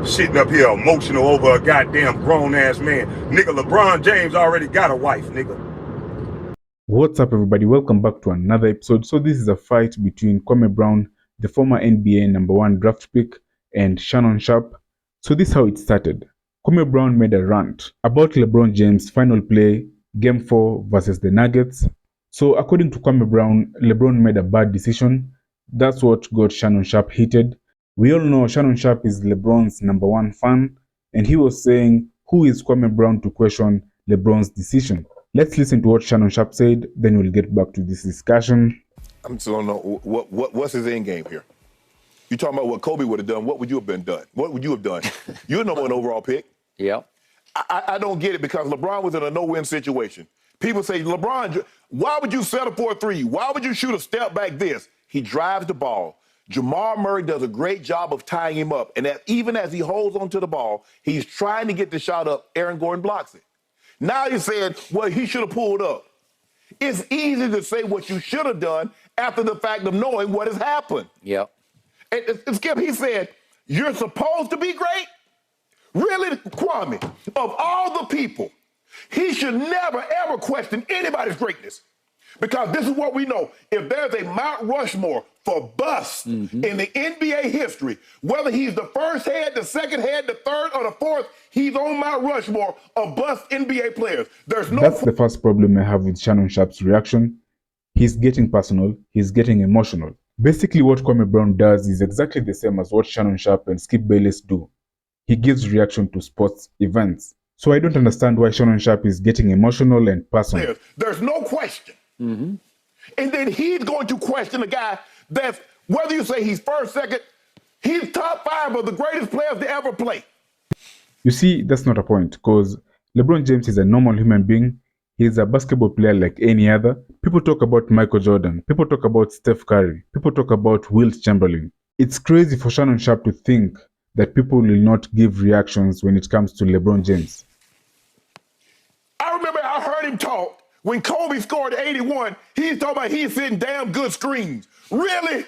sitting up here emotional over a goddamn grown-ass man. Nigga, LeBron James already got a wife, nigga. What's up, everybody? Welcome back to another episode. So this is a fight between Kwame Brown, the former NBA #1 draft pick, and Shannon Sharpe. So this is how it started. Kwame Brown made a rant about LeBron James' final play, Game 4 versus the Nuggets. So according to Kwame Brown, LeBron made a bad decision. That's what got Shannon Sharpe heated. We all know Shannon Sharpe is LeBron's #1 fan, and he was saying, who is Kwame Brown to question LeBron's decision? Let's listen to what Shannon Sharpe said, then we'll get back to this discussion. I'm still don't know what's his end game here. You talking about what Kobe would have done? What would you have been done? What would you have done? You're the #1 overall pick. Yeah. I don't get it because LeBron was in a no-win situation. People say, LeBron, why would you settle for a three? Why would you shoot a step back this? He drives the ball. Jamal Murray does a great job of tying him up. And even as he holds onto the ball, he's trying to get the shot up. Aaron Gordon blocks it. Now you're saying, well, he should have pulled up. It's easy to say what you should have done after the fact of knowing what has happened. Yep. And Skip, he said, you're supposed to be great? Really, Kwame, of all the people, he should never, ever question anybody's greatness. Because this is what we know. If there's a Mount Rushmore for busts in the NBA history, whether he's the first head, the second head, the third, or the fourth, he's on Mount Rushmore of bust NBA players. That's the first problem I have with Shannon Sharpe's reaction. He's getting personal. He's getting emotional. Basically, what Kwame Brown does is exactly the same as what Shannon Sharpe and Skip Bayless do. He gives reaction to sports events. So I don't understand why Shannon Sharpe is getting emotional and personal. There's no question. And then he's going to question a guy that's, whether you say he's first, second, he's top 5 of the greatest players to ever play. You see, that's not a point, because LeBron James is a normal human being. He's a basketball player like any other. People talk about Michael Jordan. People talk about Steph Curry. People talk about Wilt Chamberlain. It's crazy for Shannon Sharpe to think that people will not give reactions when it comes to LeBron James. I remember I heard him talk when Kobe scored 81. He's talking about he's hitting damn good screens. Really?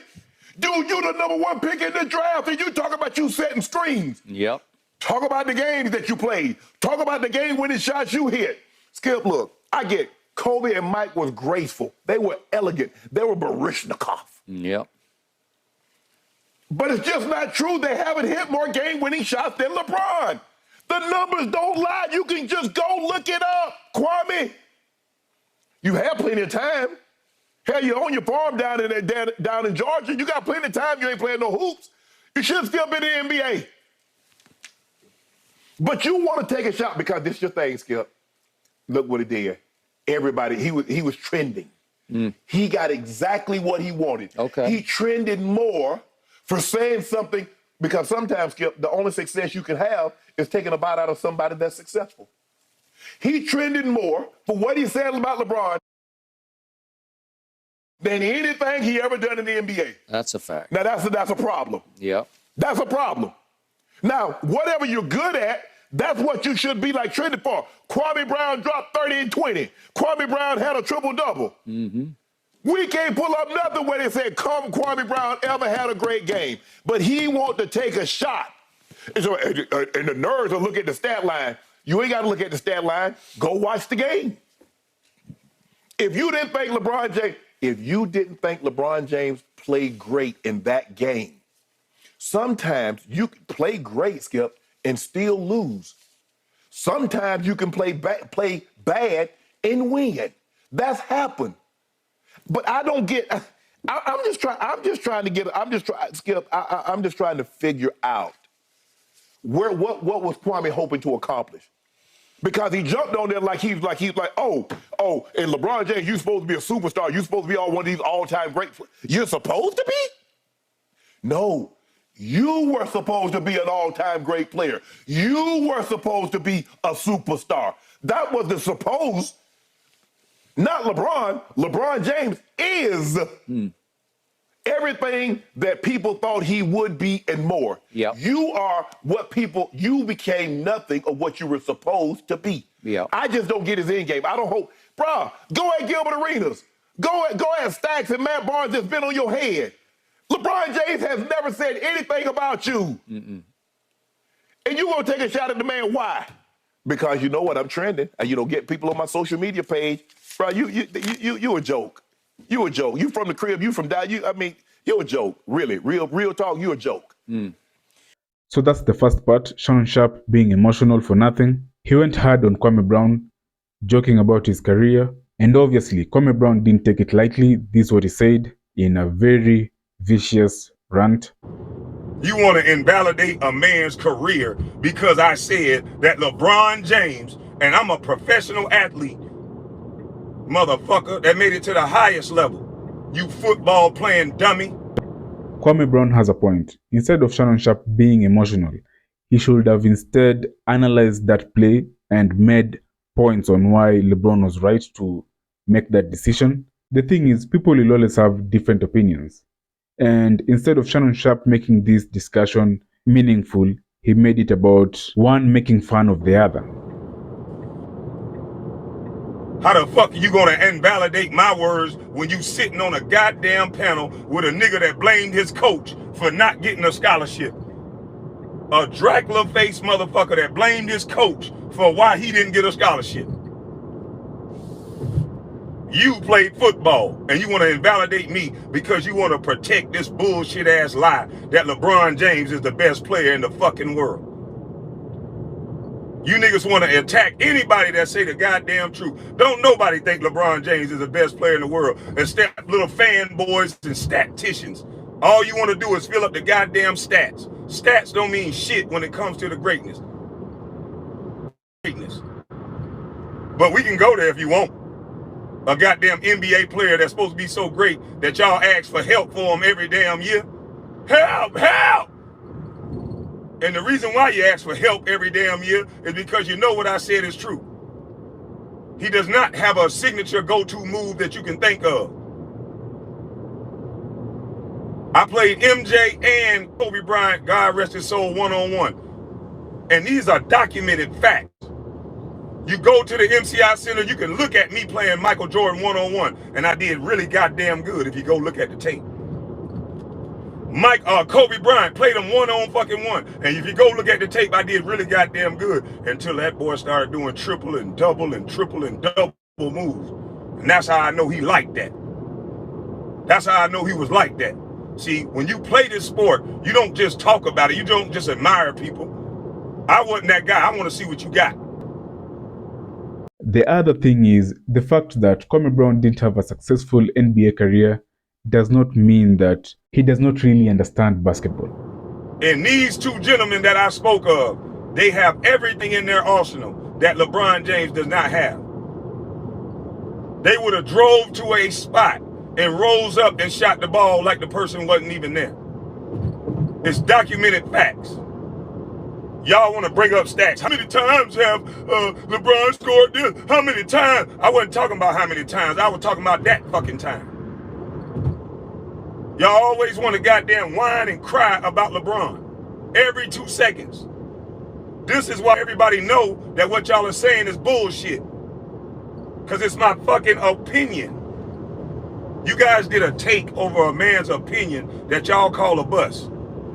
Dude, you the #1 pick in the draft, and you talk about you setting screens. Yep. Talk about the games that you played. Talk about the game-winning shots you hit. Skip, look, I get it. Kobe and Mike was graceful. They were elegant. They were Baryshnikov. Yep. But it's just not true. They haven't hit more game-winning shots than LeBron. The numbers don't lie. You can just go look it up, Kwame. You have plenty of time. Hell, you own your farm down in Georgia. You got plenty of time. You ain't playing no hoops. You should have still been in the NBA. But you want to take a shot because this is your thing, Skip. Look what he did. Everybody, he was trending. He got exactly what he wanted. Okay. He trended more for saying something, because sometimes, Skip, the only success you can have is taking a bite out of somebody that's successful. He trended more for what he said about LeBron than anything he ever done in the NBA. That's a fact. Now, that's a problem. Yep. That's a problem. Now, whatever you're good at, that's what you should be like trending for. Kwame Brown dropped 30 and 20. Kwame Brown had a triple-double. We can't pull up nothing where they said Kwame Brown ever had a great game. But he want to take a shot. And the nerds will look at the stat line. You ain't got to look at the stat line. Go watch the game. If you didn't think LeBron James played great in that game, sometimes you can play great, Skip, and still lose. Sometimes you can play bad and win. That's happened. But I don't get. I'm just trying to figure out what was Kwame hoping to accomplish. Because he jumped on there like he's like, oh, and LeBron James, you're supposed to be a superstar. You're supposed to be one of these all-time great. You're supposed to be? No. You were supposed to be an all-time great player. You were supposed to be a superstar. That was the supposed, not LeBron. LeBron James is everything that people thought he would be and more. Yep. You became nothing of what you were supposed to be. Yep. I just don't get his end game. I don't hope. Bruh, go at Gilbert Arenas. Go at Stacks and Matt Barnes that's been on your head. LeBron James has never said anything about you. And you gonna take a shot at the man? Why? Because you know what, I'm trending, and you don't get people on my social media page, bro. You a joke. You a joke. You from the crib. You from down. I mean, you're a joke. Really, real talk. You a joke. So that's the first part. Shannon Sharpe being emotional for nothing. He went hard on Kwame Brown, joking about his career, and obviously Kwame Brown didn't take it lightly. This is what he said in a very vicious rant. You want to invalidate a man's career because I said that LeBron James, and I'm a professional athlete, motherfucker, that made it to the highest level. You football playing dummy. Kwame Brown has a point. Instead of Shannon Sharpe being emotional, he should have instead analyzed that play and made points on why LeBron was right to make that decision. The thing is, people will always have different opinions. And instead of Shannon Sharpe making this discussion meaningful, he made it about one making fun of the other. How the fuck are you gonna invalidate my words when you sitting on a goddamn panel with a nigga that blamed his coach for not getting a scholarship? A Dracula-faced motherfucker that blamed his coach for why he didn't get a scholarship. You played football and you want to invalidate me because you want to protect this bullshit ass lie that LeBron James is the best player in the fucking world. You niggas want to attack anybody that say the goddamn truth. Don't nobody think LeBron James is the best player in the world except little fanboys and statisticians. All you want to do is fill up the goddamn stats. Stats don't mean shit when it comes to the greatness. But we can go there if you want. A goddamn NBA player that's supposed to be so great that y'all ask for help for him every damn year. Help, help! And the reason why you ask for help every damn year is because you know what I said is true. He does not have a signature go-to move that you can think of. I played MJ and Kobe Bryant, God rest his soul, one-on-one. And these are documented facts. You go to the MCI Center, you can look at me playing Michael Jordan one-on-one, and I did really goddamn good if you go look at the tape. Kobe Bryant played him one-on-fucking-one, and if you go look at the tape, I did really goddamn good until that boy started doing triple and double and triple and double moves. And that's how I know he liked that. That's how I know he was like that. See, when you play this sport, you don't just talk about it. You don't just admire people. I wasn't that guy. I want to see what you got. The other thing is, the fact that Kwame Brown didn't have a successful NBA career does not mean that he does not really understand basketball. And these two gentlemen that I spoke of, they have everything in their arsenal that LeBron James does not have. They would have drove to a spot and rose up and shot the ball like the person wasn't even there. It's documented facts. Y'all want to bring up stats. How many times have LeBron scored this? How many times? I wasn't talking about how many times. I was talking about that fucking time. Y'all always want to goddamn whine and cry about LeBron every 2 seconds. This is why everybody know that what y'all are saying is bullshit. Because it's my fucking opinion. You guys did a take over a man's opinion that y'all call a bust.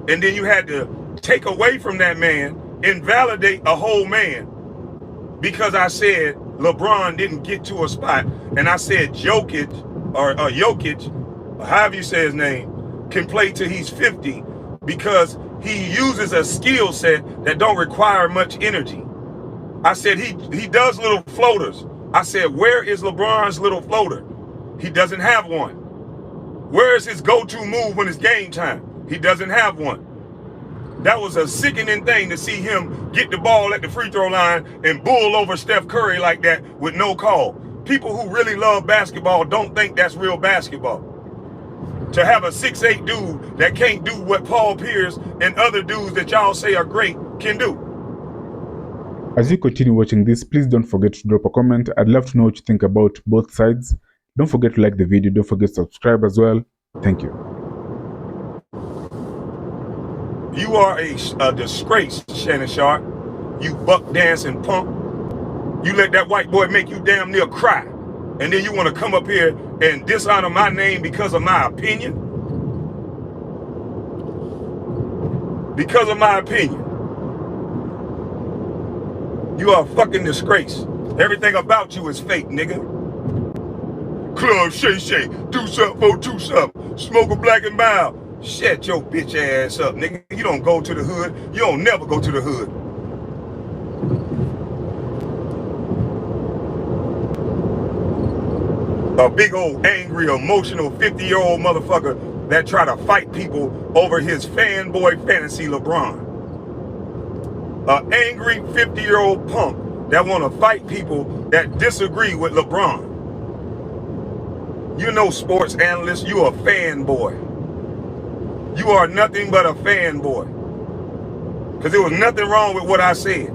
And then you had to take away from that man, invalidate a whole man, because I said LeBron didn't get to a spot, and I said Jokic, or however you say his name, can play till he's 50 because he uses a skill set that don't require much energy. I said he does little floaters. I said, where is LeBron's little floater? He doesn't have one. Where is his go-to move when it's game time? He doesn't have one. That was a sickening thing to see him get the ball at the free throw line and bull over Steph Curry like that with no call. People who really love basketball don't think that's real basketball. To have a 6'8" dude that can't do what Paul Pierce and other dudes that y'all say are great can do. As you continue watching this, please don't forget to drop a comment. I'd love to know what you think about both sides. Don't forget to like the video. Don't forget to subscribe as well. Thank you. You are a disgrace, Shannon Sharpe. You buck dancing punk. You let that white boy make you damn near cry. And then you want to come up here and dishonor my name because of my opinion? Because of my opinion. You are a fucking disgrace. Everything about you is fake, nigga. Club Shay Shay, do something for two something. Smoke a black and mild. Shut your bitch ass up, nigga. You don't go to the hood. You don't never go to the hood. A big old angry, emotional 50-year-old motherfucker that try to fight people over his fanboy fantasy LeBron. An angry 50-year-old punk that want to fight people that disagree with LeBron. You know, sports analyst, you a fanboy. You are nothing but a fanboy. Because there was nothing wrong with what I said.